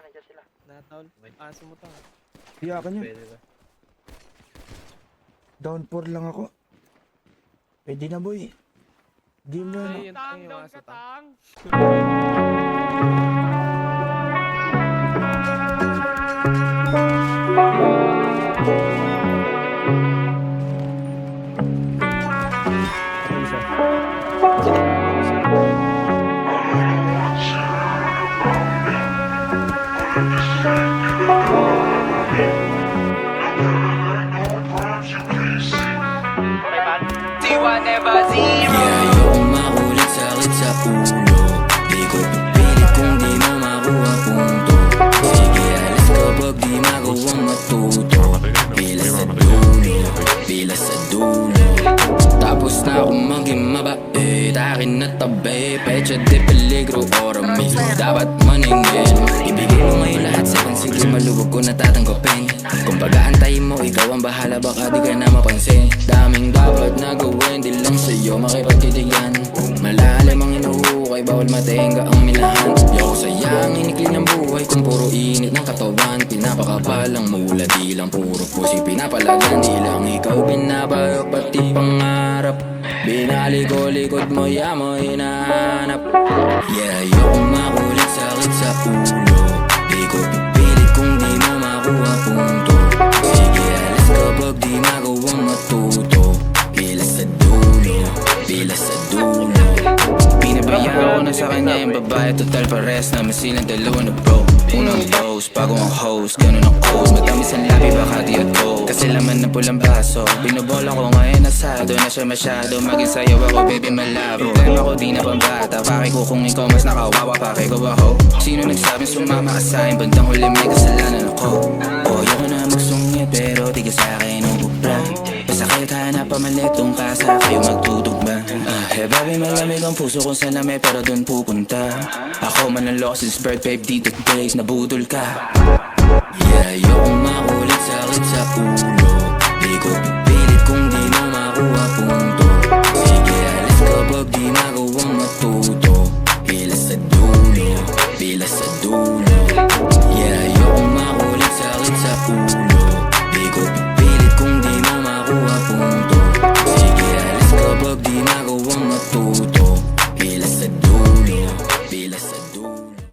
nandiyan sila. Natol, aso mo to. Iyakan yun. Pwede ba? Down 4 lang ako. Pwede na boy. Game na na. Ayun, Tang, yung down aso ka, tang. tang. Ako isa. Okay, man. Ayokong makulit, sakit sa ulo. Di ko pipilit kung di mo makuha punto. Sige, alas kapag di magawang matuto. Bilas sa dulo, bilas sa dulo. Tapos na akong maging mabait, akin na tabi. Pecha de peligro, ora mismo dapat maningil. Ibigay mo ngayon lahat sa akin, sige malubog ko natatanggapin. Kung pag-aantayin mo, ikaw ang bahala, baka di ka na mapansin. Daming dapat na gawin, di lang sa'yo makipagkitigan. Malalim ang inuukay, bawal matenga ang minahan. Yoko sayang, inikli ng buhay, kung puro init ng katawan. Pinapakapalang mula, di lang puro pusi pinapalagan. Di lang ikaw pinapayok, pati pangarap. Binaliko-likod mo, mo hinahanap. Yeah, ayokong makulit, sakit sa ulo. Di ko pipilit kung di mo makuha punto. Sige, alas kapag di magawang matuto. Bilas sa dulo, bilas sa dulo. Pinabayaan ko na sa kanya yung babae, total pares naman silang dalawa na bro. Unang dose, bago ang host, ganun ang code. Matamis ang labi, baka di at go. Kasi laman ng pulang baso, binubola ko ngayon asado na siya masyado. Maging sayo ako, baby malabo. Problema ko di na pambata, pake ko kung ikaw mas nakawawa, pake ko ba ho? Sino nagsabing sumama ka sa'kin, bandang huli may kasalanan ako. Ayoko na magsungit, pero di ka sa'kin ubra. Basta kayo't hanap pamalitong kasa, kayo magtutugma. Baby malamig ang puso kung saan na may pero dun pupunta. Ako man ang lost since birth, babe, dito days nabudol ka. Yeah, ayokong makulit, sakit sa ulo. Di ko pipilit kung di mo makuha punto. Sige, alas kapag di magawang matuto. Bilas sa dulo, bilas sa dulo. Yeah, ayokong makulit, sakit sa ulo.